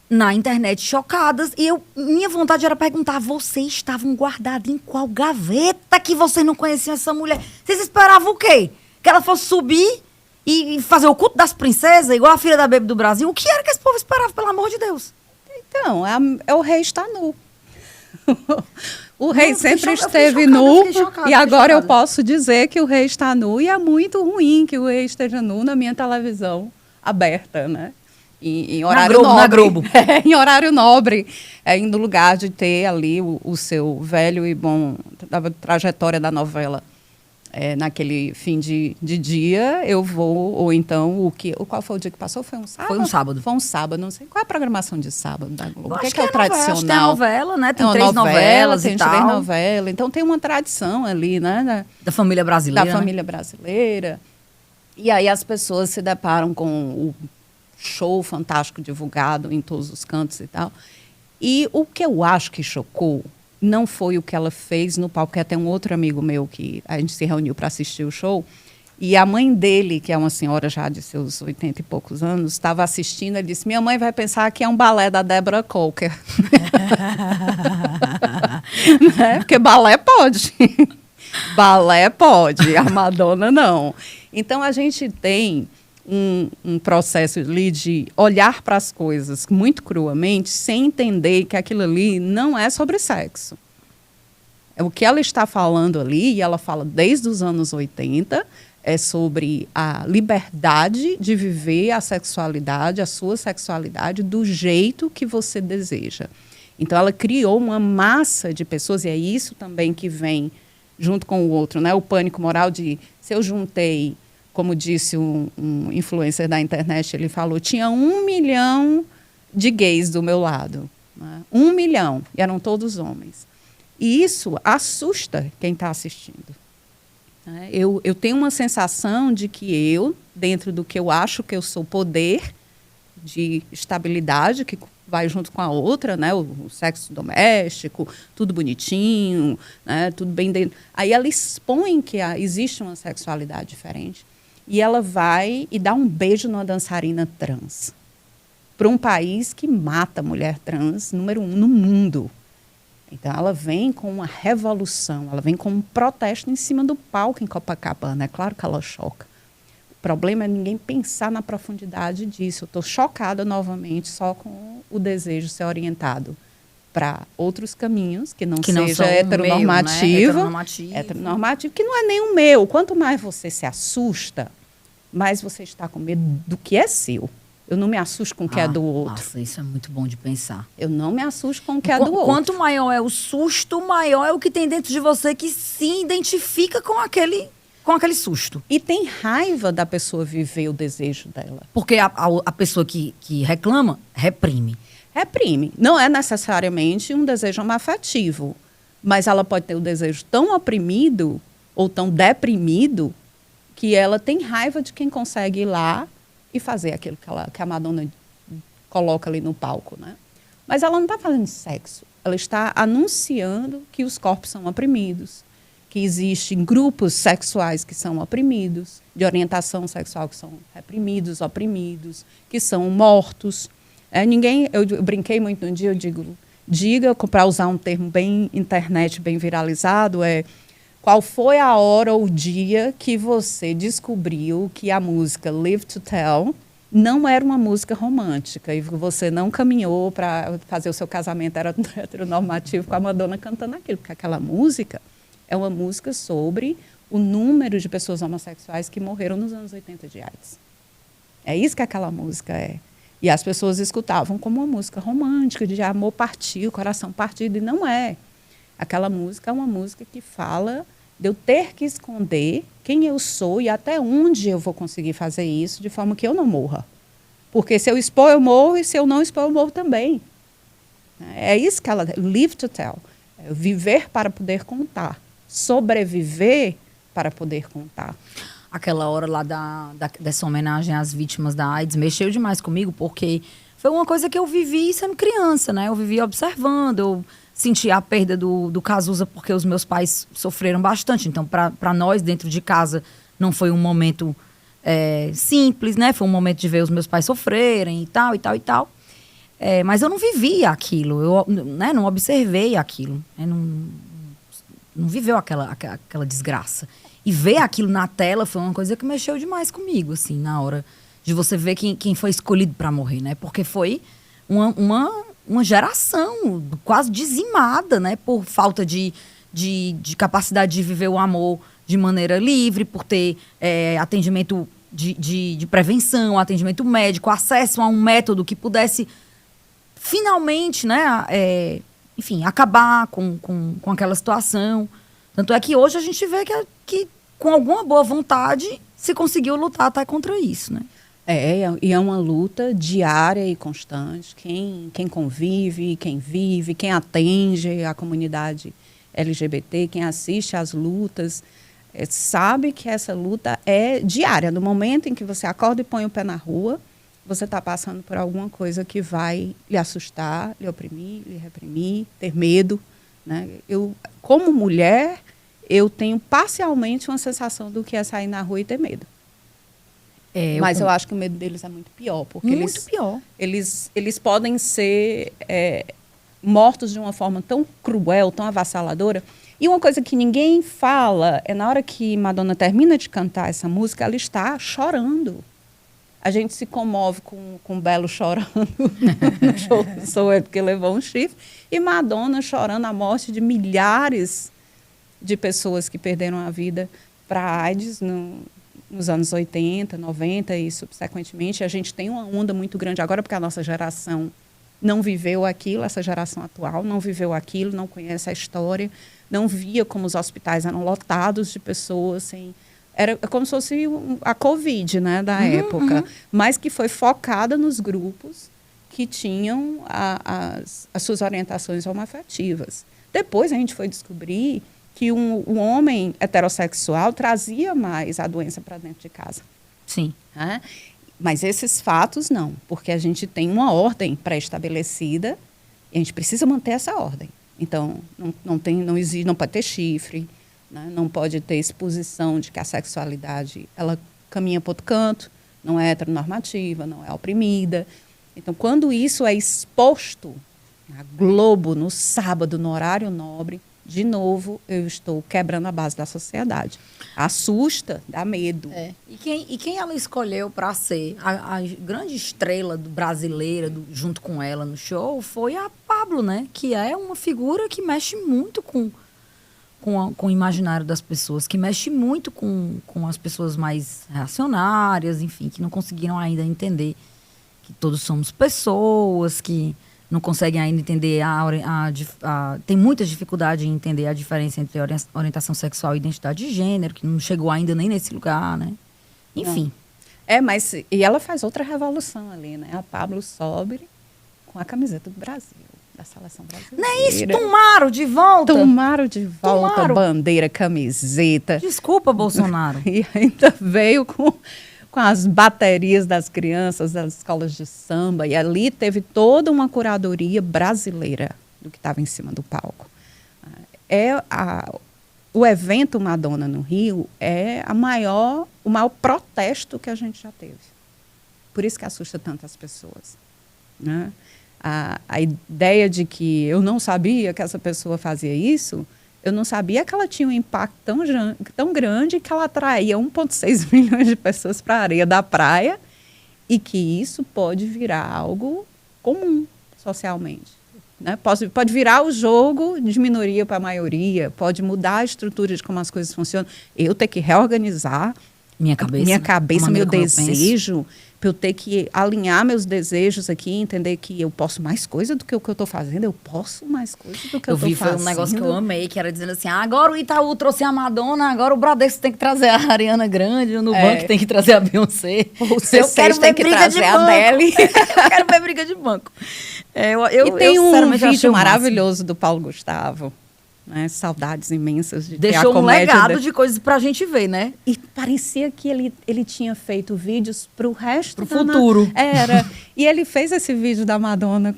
na internet, chocadas. E minha vontade era perguntar, vocês estavam guardados em qual gaveta que vocês não conheciam essa mulher? Vocês esperavam o quê? Que ela fosse subir e fazer o culto das princesas, igual a filha da Baby do Brasil? O que era que esse povo esperava, pelo amor de Deus? Então, o rei está nu. O rei sempre esteve nu e agora eu posso dizer que o rei está nu e é muito ruim que o rei esteja nu na minha televisão aberta, né? Em horário nobre. Na Globo. Em horário nobre, no lugar de ter ali o seu velho e bom da trajetória da novela. Naquele fim de dia, eu vou, ou então, qual foi o dia que passou? Foi um sábado? Foi um sábado. Foi um sábado, não sei. Qual é a programação de sábado da Globo? O que é o tradicional? tradicional? Tem a novela, né? Tem 3 novelas e tal. Tem 3 novelas. Então, tem uma tradição ali, né? Da família brasileira. Da família brasileira. E aí, as pessoas se deparam com o show fantástico divulgado em todos os cantos e tal. E o que eu acho que chocou não foi o que ela fez no palco, porque tem um outro amigo meu que a gente se reuniu para assistir o show, e a mãe dele, que é uma senhora já de seus 80 e poucos anos, estava assistindo e disse, minha mãe vai pensar que é um balé da Deborah Coker. Né? Porque balé pode. Balé pode, a Madonna não. Então, a gente tem um processo ali de olhar para as coisas muito cruamente, sem entender que aquilo ali não é sobre sexo. O que ela está falando ali, e ela fala desde os anos 80, é sobre a liberdade de viver a sexualidade, a sua sexualidade, do jeito que você deseja. Então, ela criou uma massa de pessoas, e é isso também que vem junto com o outro, né? O pânico moral de, se eu juntei, como disse um influencer da internet, ele falou, tinha 1 milhão de gays do meu lado. Né? 1 milhão, e eram todos homens. E isso assusta quem está assistindo. Né? Eu tenho uma sensação de que eu, dentro do que eu acho que eu sou poder, de estabilidade, que vai junto com a outra, né? O sexo doméstico, tudo bonitinho, né? Tudo bem dentro. Aí ela expõe que existe uma sexualidade diferente. E ela vai e dá um beijo numa dançarina trans. Para um país que mata a mulher trans, número 1 no mundo. Então, ela vem com uma revolução, ela vem com um protesto em cima do palco em Copacabana. É claro que ela choca. O problema é ninguém pensar na profundidade disso. Eu estou chocada novamente só com o desejo ser orientado para outros caminhos, que não seja heteronormativo, meu, né? Heteronormativo, que não é nem o meu. Quanto mais você se assusta, mais você está com medo do que é seu. Eu não me assusto com o que é do outro. Nossa, isso é muito bom de pensar. Eu não me assusto com o que é do outro. Quanto maior é o susto, maior é o que tem dentro de você que se identifica com aquele susto. E tem raiva da pessoa viver o desejo dela. Porque a pessoa que reclama, reprime. Reprime. Não é necessariamente um desejo afetivo, mas ela pode ter o desejo tão oprimido ou tão deprimido que ela tem raiva de quem consegue ir lá e fazer aquilo que a Madonna coloca ali no palco, né? Mas ela não está fazendo sexo. Ela está anunciando que os corpos são oprimidos, que existem grupos sexuais que são oprimidos, de orientação sexual que são reprimidos, oprimidos, que são mortos. Eu brinquei muito um dia, eu diga, para usar um termo bem internet, bem viralizado, qual foi a hora ou o dia que você descobriu que a música Live to Tell não era uma música romântica e você não caminhou para fazer o seu casamento heteronormativo com a Madonna cantando aquilo? Porque aquela música é uma música sobre o número de pessoas homossexuais que morreram nos anos 80 de AIDS. É isso que aquela música é. E as pessoas escutavam como uma música romântica, de amor partido, coração partido, e não é. Aquela música é uma música que fala de eu ter que esconder quem eu sou e até onde eu vou conseguir fazer isso de forma que eu não morra. Porque se eu expor, eu morro, e se eu não expor, eu morro também. É isso que ela... Live to tell. É viver para poder contar. Sobreviver para poder contar. Aquela hora lá dessa homenagem às vítimas da AIDS mexeu demais comigo, porque foi uma coisa que eu vivi sendo criança, né? Eu vivi observando, eu senti a perda do Cazuza porque os meus pais sofreram bastante. Então, para nós, dentro de casa, não foi um momento simples, né? Foi um momento de ver os meus pais sofrerem e tal, e tal, e tal. Mas eu não vivi aquilo, eu não observei aquilo. Não viveu aquela desgraça. E ver aquilo na tela foi uma coisa que mexeu demais comigo, assim, na hora de você ver quem foi escolhido para morrer, né? Porque foi uma geração quase dizimada, né? Por falta de capacidade de viver o amor de maneira livre, por ter atendimento de prevenção, atendimento médico, acesso a um método que pudesse finalmente, né? Enfim, acabar com aquela situação. Tanto é que hoje a gente vê que com alguma boa vontade se conseguiu lutar até contra isso, né? E é uma luta diária e constante. Quem convive, quem vive, quem atende a comunidade LGBT, quem assiste às lutas, sabe que essa luta é diária. No momento em que você acorda e põe o pé na rua, você está passando por alguma coisa que vai lhe assustar, lhe oprimir, lhe reprimir, ter medo, né? Eu, como mulher, eu tenho parcialmente uma sensação do que é sair na rua e ter medo. Mas eu acho que o medo deles é muito pior. Porque eles podem ser mortos de uma forma tão cruel, tão avassaladora. E uma coisa que ninguém fala é na hora que Madonna termina de cantar essa música, ela está chorando. A gente se comove com o Belo chorando no show do Soweto, porque levou um chifre, e Madonna chorando a morte de milhares de pessoas que perderam a vida para a AIDS nos anos 80, 90 e subsequentemente. A gente tem uma onda muito grande agora, porque a nossa geração não viveu aquilo, essa geração atual não viveu aquilo, não conhece a história, não via como os hospitais eram lotados de pessoas sem... Era como se fosse a Covid, né, da época, mas que foi focada nos grupos que tinham as suas orientações homoafetivas. Depois a gente foi descobrir que um homem heterossexual trazia mais a doença para dentro de casa. Sim. Né? Mas esses fatos não, porque a gente tem uma ordem pré-estabelecida e a gente precisa manter essa ordem. Então, não existe, não pode ter chifre, né? Não pode ter exposição de que a sexualidade ela caminha para outro canto, não é heteronormativa, não é oprimida. Então, quando isso é exposto, na Globo, no sábado, no horário nobre, de novo, eu estou quebrando a base da sociedade. Assusta, dá medo. E quem ela escolheu para ser a grande estrela brasileira junto com ela no show foi a Pabllo, né? Que é uma figura que mexe muito com o imaginário das pessoas, que mexe muito com as pessoas mais reacionárias, enfim, que não conseguiram ainda entender que todos somos pessoas, que não conseguem ainda entender tem muita dificuldade em entender a diferença entre orientação sexual e identidade de gênero, que não chegou ainda nem nesse lugar, né? Enfim. Mas e ela faz outra revolução ali, né? A Pabllo sobe com a camiseta do Brasil, da seleção brasileira. Não é isso? Tomaram de volta. Tomaram. Bandeira, camiseta. Desculpa, Bolsonaro. E ainda veio com as baterias das crianças das escolas de samba. E ali teve toda uma curadoria brasileira do que estava em cima do palco. O evento Madonna no Rio é o maior protesto que a gente já teve. Por isso que assusta tantas pessoas. Né? A ideia de que eu não sabia que essa pessoa fazia isso, eu não sabia que ela tinha um impacto tão grande que ela atraía 1,6 milhões de pessoas para a areia da praia e que isso pode virar algo comum socialmente. Né? Pode virar o jogo de minoria para a maioria, pode mudar a estrutura de como as coisas funcionam. Eu ter que reorganizar minha cabeça, meu desejo, para eu ter que alinhar meus desejos aqui, entender que eu posso mais coisa do que o que eu estou fazendo, eu posso mais coisa do que eu estou fazendo. Foi um negócio que eu amei, que era dizendo assim, agora o Itaú trouxe a Madonna, agora o Bradesco tem que trazer a Ariana Grande, o Nubank tem que trazer a Beyoncé. O C6 tem que trazer a Adele. Eu quero ver briga de banco. E tem um vídeo maravilhoso do Paulo Gustavo, né? Saudades imensas de ter a comédia. Deixou um legado de coisas pra gente ver, né? E parecia que ele tinha feito vídeos pro resto do futuro. Era. E ele fez esse vídeo da Madonna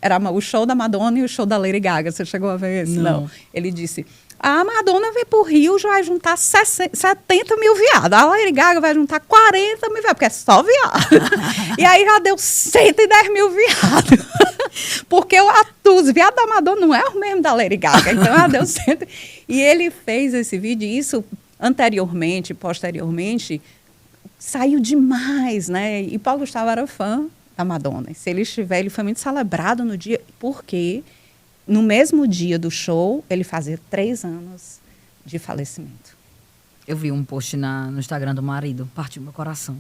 era o show da Madonna e o show da Lady Gaga. Você chegou a ver esse? Não. Ele disse: a Madonna veio pro Rio, já vai juntar 70 mil viados. A Lady Gaga vai juntar 40 mil viados, porque é só viado. E aí já deu 110 mil viados. Porque os viados da Madonna não é o mesmo da Lady Gaga. Então já deu 100. E ele fez esse vídeo, e isso anteriormente, posteriormente, saiu demais, né? E Paulo Gustavo era fã da Madonna. Se ele estiver, ele foi muito celebrado no dia, porque no mesmo dia do show, ele fazia 3 anos de falecimento. Eu vi um post no Instagram do marido, partiu meu coração.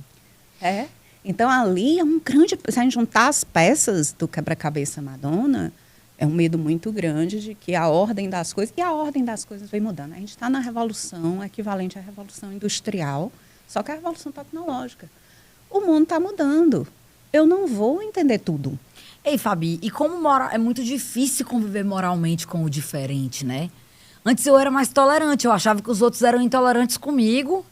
Então, ali é um grande... Se a gente juntar as peças do quebra-cabeça Madonna, é um medo muito grande de que a ordem das coisas... E a ordem das coisas vem mudando. A gente está na revolução equivalente à revolução industrial, só que é a revolução tecnológica. O mundo está mudando. Eu não vou entender tudo. Ei, Fabi, e como é muito difícil conviver moralmente com o diferente, né? Antes eu era mais tolerante, eu achava que os outros eram intolerantes comigo.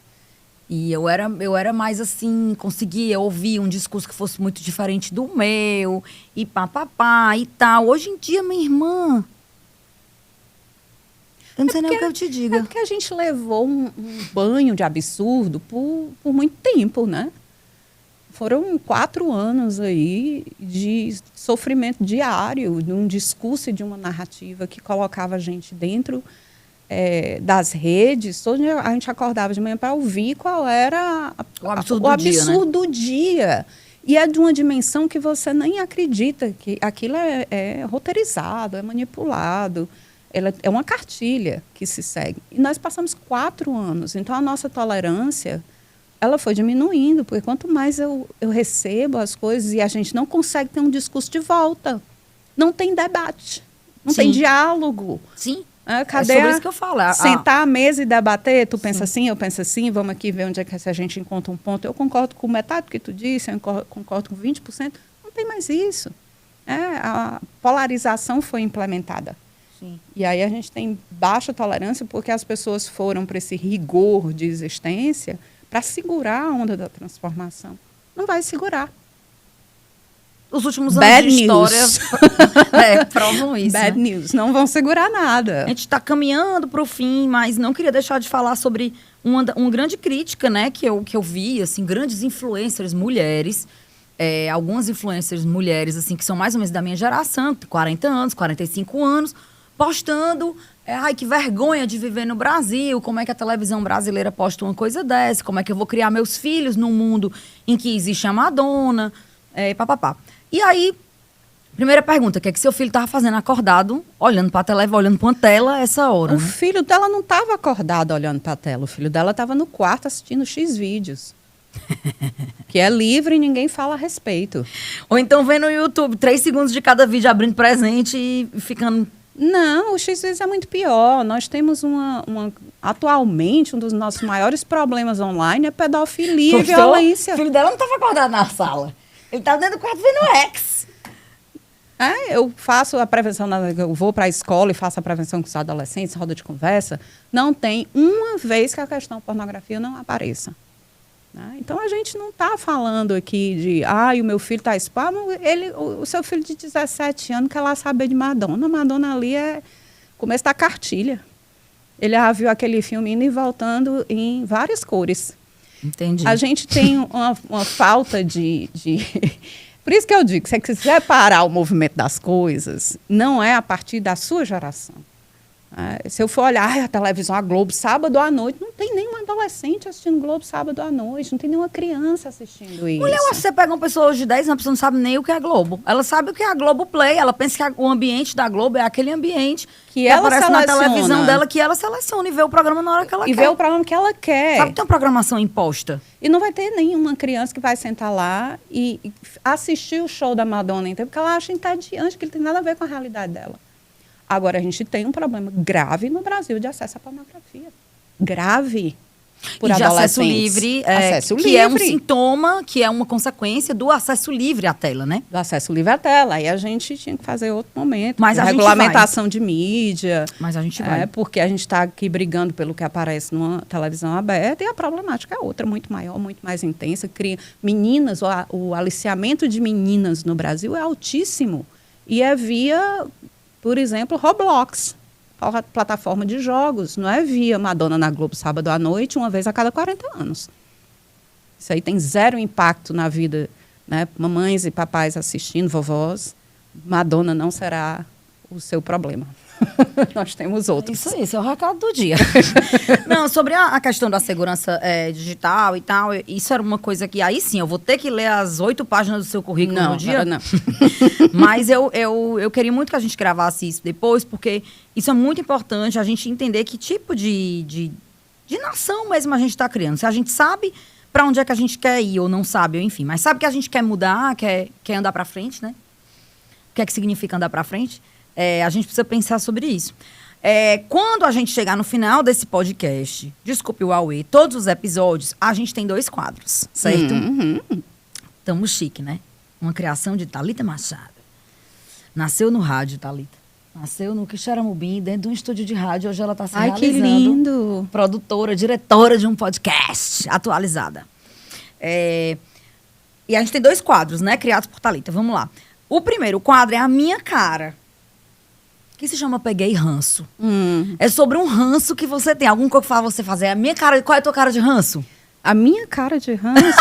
E eu era mais assim, conseguia ouvir um discurso que fosse muito diferente do meu, e papapá e tal. Hoje em dia, minha irmã, eu não sei nem o que eu te diga. É porque a gente levou um banho de absurdo por muito tempo, né? Foram 4 anos aí de sofrimento diário, de um discurso e de uma narrativa que colocava a gente dentro das redes. Todo dia a gente acordava de manhã para ouvir qual era o absurdo do dia. E é de uma dimensão que você nem acredita, que aquilo é roteirizado, é manipulado. É uma cartilha que se segue. E nós passamos 4 anos. Então, a nossa tolerância, ela foi diminuindo, porque quanto mais eu recebo as coisas e a gente não consegue ter um discurso de volta. Não tem debate, não tem diálogo. Sim. Cadê sobre isso que eu falo. Sentar à mesa e debater, tu pensa assim, eu penso assim, vamos aqui ver onde é que a gente encontra um ponto. Eu concordo com metade do que tu disse, eu concordo com 20%. Não tem mais isso. A polarização foi implementada. Sim. E aí a gente tem baixa tolerância porque as pessoas foram para esse rigor de existência para segurar a onda da transformação. Não vai segurar. Os últimos anos de história provam isso. Bad news. Não vão segurar nada. A gente está caminhando para o fim, mas não queria deixar de falar sobre uma grande crítica, né, que eu vi, assim, grandes influencers, mulheres, algumas influencers mulheres, assim, que são mais ou menos da minha geração, 40 anos, 45 anos, postando, ai, que vergonha de viver no Brasil, como é que a televisão brasileira posta uma coisa dessa, como é que eu vou criar meus filhos num mundo em que existe a Madonna, papapá. E aí, primeira pergunta, o que é que seu filho estava fazendo acordado, olhando para a televisão, olhando para uma tela essa hora? O filho dela não estava acordado olhando para a tela, o filho dela estava no quarto assistindo X vídeos. Que é livre e ninguém fala a respeito. Ou então vendo no YouTube 3 segundos de cada vídeo abrindo presente e ficando... Não, o X-Vídeos é muito pior. Nós temos atualmente, um dos nossos maiores problemas online é pedofilia e violência. O filho dela não estava acordado na sala. Ele estava dentro do quarto vendo X. Eu faço a prevenção, eu vou para a escola e faço a prevenção com os adolescentes, roda de conversa. Não tem uma vez que a questão pornografia não apareça. Então, a gente não está falando aqui de, o meu filho está exposto. O seu filho de 17 anos quer lá saber de Madonna. Madonna ali é começo da cartilha. Ele já viu aquele filme indo e voltando em várias cores. Entendi. A gente tem uma falta de... Por isso que eu digo, se você quiser parar o movimento das coisas, não é a partir da sua geração. Se eu for olhar a televisão, a Globo, sábado à noite, não tem nenhum adolescente assistindo Globo sábado à noite, não tem nenhuma criança assistindo isso. Mulher, você pega uma pessoa hoje de 10 anos, a pessoa não sabe nem o que é a Globo. Ela sabe o que é a Globo Play, ela pensa que o ambiente da Globo é aquele ambiente que ela aparece na televisão dela, que ela seleciona e vê o programa na hora que ela quer. E vê o programa que ela quer. Sabe que tem uma programação imposta? E não vai ter nenhuma criança que vai sentar lá e assistir o show da Madonna inteiro, porque ela acha entediante, que ele tem nada a ver com a realidade dela. Agora, a gente tem um problema grave no Brasil de acesso à pornografia. Grave. Por acesso livre, que é um sintoma, que é uma consequência do acesso livre à tela, né? Do acesso livre à tela. Aí a gente tinha que fazer outro momento. Mas a regulamentação de mídia. Mas a gente vai. Porque a gente está aqui brigando pelo que aparece numa televisão aberta e a problemática é outra, muito maior, muito mais intensa. Cria meninas, o aliciamento de meninas no Brasil é altíssimo. E é via... Por exemplo, Roblox, plataforma de jogos. Não é via Madonna na Globo sábado à noite, uma vez a cada 40 anos. Isso aí tem zero impacto na vida, né? Mamães e papais assistindo, vovós. Madonna não será o seu problema. Nós temos outros. Isso aí, esse é o recado do dia. Não, sobre a questão da segurança digital e tal, isso era uma coisa que, aí sim, eu vou ter que ler as 8 páginas do seu currículo no dia. Não. Mas eu queria muito que a gente gravasse isso depois, porque isso é muito importante, a gente entender que tipo de nação mesmo a gente está criando. Se a gente sabe para onde é que a gente quer ir, ou não sabe, ou enfim, mas sabe que a gente quer mudar, quer andar para frente, né? O que é que significa andar para frente? A gente precisa pensar sobre isso. Quando a gente chegar no final desse podcast, desculpe o Aue, todos os episódios, a gente tem 2 quadros, certo? Tamo chique, né? Uma criação de Thalita Machado. Nasceu no rádio, Thalita. Nasceu no Quixeramobim, dentro de um estúdio de rádio. Hoje ela está se realizando. Que lindo! Produtora, diretora de um podcast atualizada. E a gente tem 2 quadros, né? Criados por Thalita. Vamos lá. O primeiro quadro é a minha cara. Que se chama Peguei Ranço. É sobre um ranço que você tem. Algum coisa que fala você fazer. A minha cara. Qual é a tua cara de ranço? A minha cara de ranço?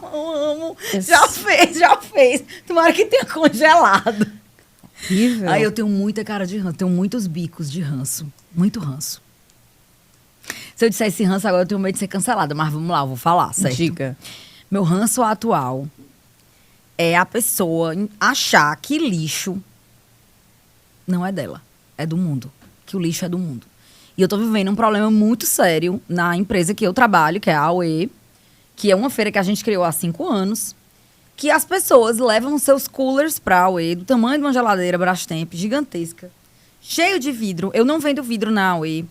Eu amo. Já fez. Tomara que tenha congelado. Horrível. Aí eu tenho muita cara de ranço. Tenho muitos bicos de ranço. Muito ranço. Se eu disser esse ranço agora, eu tenho medo de ser cancelada. Mas vamos lá, eu vou falar, certo? Diga. Meu ranço atual é a pessoa achar que lixo não é dela, é do mundo. Que o lixo é do mundo. E eu tô vivendo um problema muito sério na empresa que eu trabalho, que é a AUE, que é uma feira que a gente criou há 5 anos, que as pessoas levam seus coolers pra AUE, do tamanho de uma geladeira Brastemp, gigantesca, cheio de vidro. Eu não vendo vidro na AUE.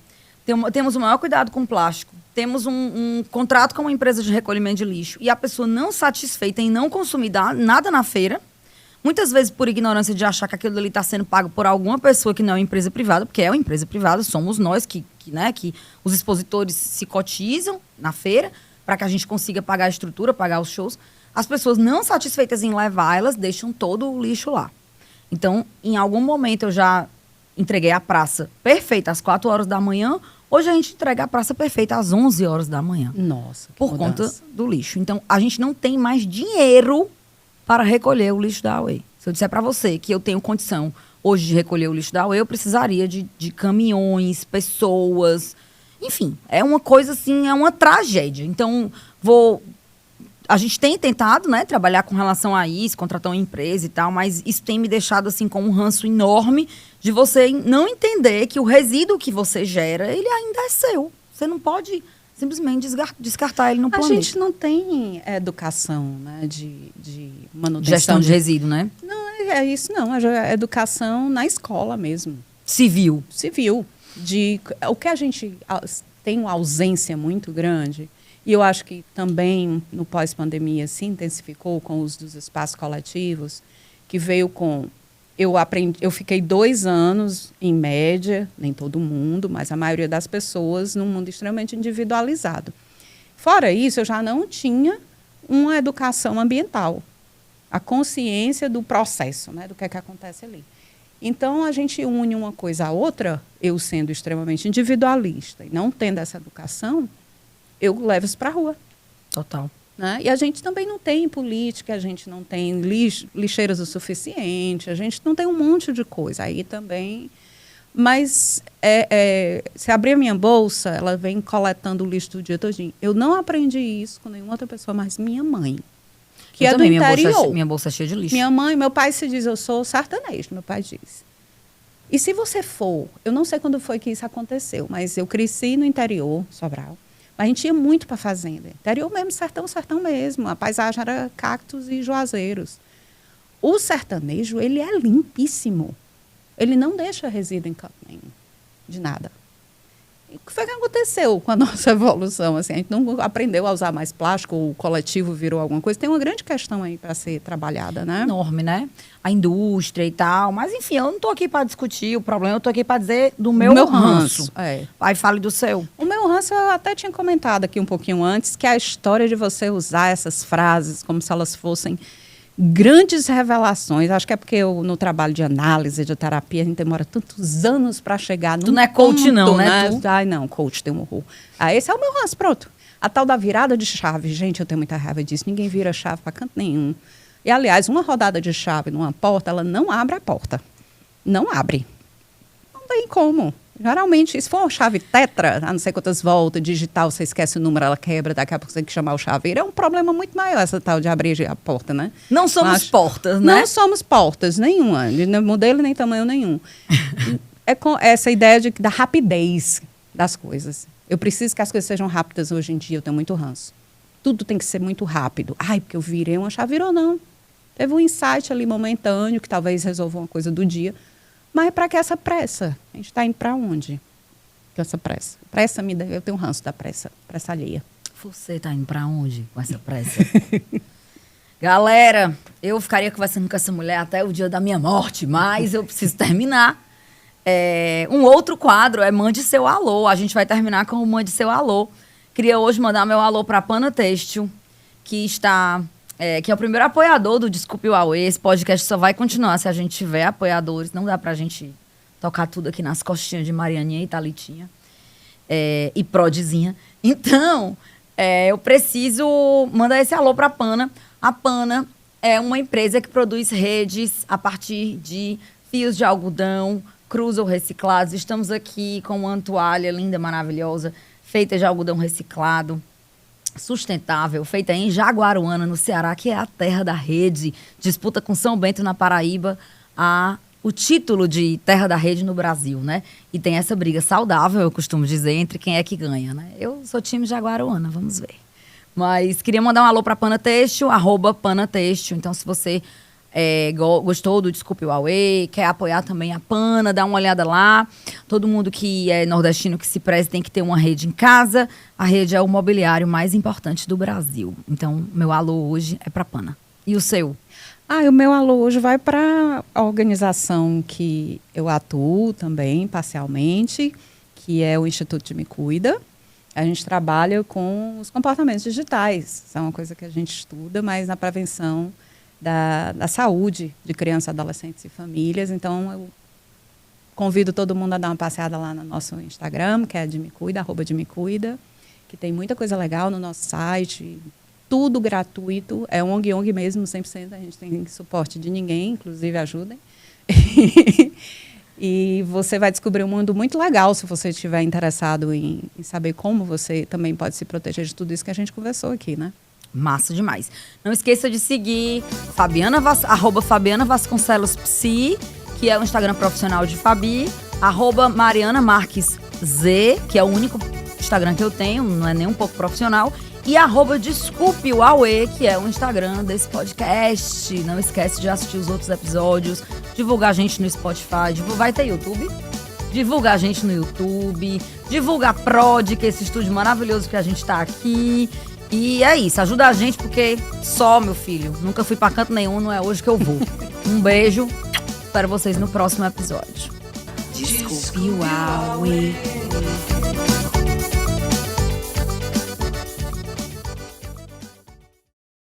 Temos o maior cuidado com o plástico. Temos um contrato com uma empresa de recolhimento de lixo. E a pessoa não satisfeita em não consumir nada na feira, muitas vezes por ignorância de achar que aquilo ali está sendo pago por alguma pessoa que não é uma empresa privada, porque é uma empresa privada, somos nós que os expositores se cotizam na feira para que a gente consiga pagar a estrutura, pagar os shows. As pessoas não satisfeitas em levar, elas deixam todo o lixo lá. Então, em algum momento eu já entreguei a praça perfeita às 4 horas da manhã, Hoje a gente entrega a praça perfeita às 11 horas da manhã. Nossa, que por mudança. conta do lixo. Então, a gente não tem mais dinheiro para recolher o lixo da Away. Se eu disser para você que eu tenho condição hoje de recolher o lixo da Away, eu precisaria de caminhões, pessoas. Enfim, é uma coisa assim, é uma tragédia. Então, a gente tem tentado, né, trabalhar com relação a isso, contratar uma empresa e tal, mas isso tem me deixado assim com um ranço enorme de você não entender que o resíduo que você gera, ele ainda é seu. Você não pode simplesmente descartar ele no planeta. A gente não tem educação, né, de manutenção. Gestão de resíduo, né? Não, é isso não. É educação na escola mesmo. Civil. O que a gente tem uma ausência muito grande, e eu acho que também no pós-pandemia se intensificou com o uso dos espaços coletivos, que veio com... Eu fiquei 2 anos, em média, nem todo mundo, mas a maioria das pessoas, num mundo extremamente individualizado. Fora isso, eu já não tinha uma educação ambiental, a consciência do processo, né, do que é que acontece ali. Então, a gente une uma coisa à outra, eu sendo extremamente individualista e não tendo essa educação, eu levo isso para a rua. Total. Né? E a gente também não tem política, a gente não tem lixeiras o suficiente, a gente não tem um monte de coisa. Aí também... Mas, se abrir a minha bolsa, ela vem coletando o lixo do dia todinho. Eu não aprendi isso com nenhuma outra pessoa, mas minha mãe, que é do interior. Minha bolsa é cheia de lixo. Minha mãe, meu pai se diz, eu sou sertanejo, meu pai diz. E se você for, eu não sei quando foi que isso aconteceu, mas eu cresci no interior, Sobral. A gente ia muito para a fazenda. Interior mesmo, sertão mesmo. A paisagem era cactos e juazeiros. O sertanejo, ele é limpíssimo. Ele não deixa resíduo em canto nenhum, de nada. E o que foi que aconteceu com a nossa evolução? Assim, a gente não aprendeu a usar mais plástico, o coletivo virou alguma coisa. Tem uma grande questão aí para ser trabalhada, né? Enorme, né? A indústria e tal. Mas, enfim, eu não estou aqui para discutir o problema, eu estou aqui para dizer do meu ranço. Aí fale do seu. O meu ranço, eu até tinha comentado aqui um pouquinho antes, que é a história de você usar essas frases como se elas fossem grandes revelações. Acho que é porque no trabalho de análise, de terapia, a gente demora tantos anos para chegar no. Tu não é coach, não, né? Ai, não, coach tem um horror. Esse é o meu ranço, pronto. A tal da virada de chave. Gente, eu tenho muita raiva disso. Ninguém vira chave para canto nenhum. E, aliás, uma rodada de chave numa porta, ela não abre a porta. Não abre. Não tem como. Geralmente, se for uma chave tetra, a não sei quantas voltas, digital, você esquece o número, ela quebra, daqui a pouco você tem que chamar o chaveiro. É um problema muito maior essa tal de abrir a porta, né? Não somos portas, né? Não somos portas, nenhuma. De modelo nem tamanho nenhum. É com essa ideia da rapidez das coisas. Eu preciso que as coisas sejam rápidas hoje em dia, eu tenho muito ranço. Tudo tem que ser muito rápido. Ai, porque eu virei uma chave, virou não. Teve um insight ali momentâneo, que talvez resolva uma coisa do dia. Mas para que essa pressa? A gente está indo para onde com essa pressa? Eu tenho ranço da pressa alheia. Você está indo para onde com essa pressa? Galera, eu ficaria conversando com essa mulher até o dia da minha morte, mas eu preciso terminar. Um outro quadro é Mande Seu Alô. A gente vai terminar com o Mande Seu Alô. Queria hoje mandar meu alô para a Pana Têxtil, que é o primeiro apoiador do Desculpe o Away. Esse podcast só vai continuar se a gente tiver apoiadores. Não dá pra gente tocar tudo aqui nas costinhas de Marianinha e Thalitinha. E Prodizinha. Então, eu preciso mandar esse alô pra Pana. A Pana é uma empresa que produz redes a partir de fios de algodão, crus ou reciclados. Estamos aqui com uma toalha linda, maravilhosa, feita de algodão reciclado, sustentável, feita em Jaguaruana, no Ceará, que é a terra da rede. Disputa com São Bento, na Paraíba, o título de terra da rede no Brasil, né? E tem essa briga saudável, eu costumo dizer, entre quem é que ganha, né? Eu sou time Jaguaruana, vamos ver. Mas queria mandar um alô para Pana Têxtil, @Pana Têxtil. Então, se você gostou do Desculpe o Away, quer apoiar também a Pana, dá uma olhada lá. Todo mundo que é nordestino, que se preze, tem que ter uma rede em casa. A rede é o mobiliário mais importante do Brasil. Então, meu alô hoje é para Pana. E o seu? O meu alô hoje vai para a organização que eu atuo também, parcialmente, que é o Instituto de Me Cuida. A gente trabalha com os comportamentos digitais. Isso é uma coisa que a gente estuda, mas na prevenção da saúde de crianças, adolescentes e famílias. Então, eu Convido todo mundo a dar uma passeada lá no nosso Instagram, que é @DeMeCuida, @DeMeCuida, que tem muita coisa legal no nosso site, tudo gratuito, é ONG mesmo, 100%, a gente tem suporte de ninguém, inclusive ajudem. E você vai descobrir um mundo muito legal se você estiver interessado em saber como você também pode se proteger de tudo isso que a gente conversou aqui, né? Massa demais. Não esqueça de seguir @FabianaVasconcelosPsi, que é o Instagram profissional de Fabi, @MarianaMarquesZ, que é o único Instagram que eu tenho, não é nem um pouco profissional, e @DesculpeOuAuê, que é o Instagram desse podcast. Não esquece de assistir os outros episódios, divulgar a gente no Spotify, vai ter YouTube? Divulga a gente no YouTube, divulga a Prod, que é esse estúdio maravilhoso que a gente tá aqui. E é isso, ajuda a gente, porque só, meu filho, nunca fui pra canto nenhum, não é hoje que eu vou. Um beijo, espero vocês no próximo episódio. Desculpe o Aue.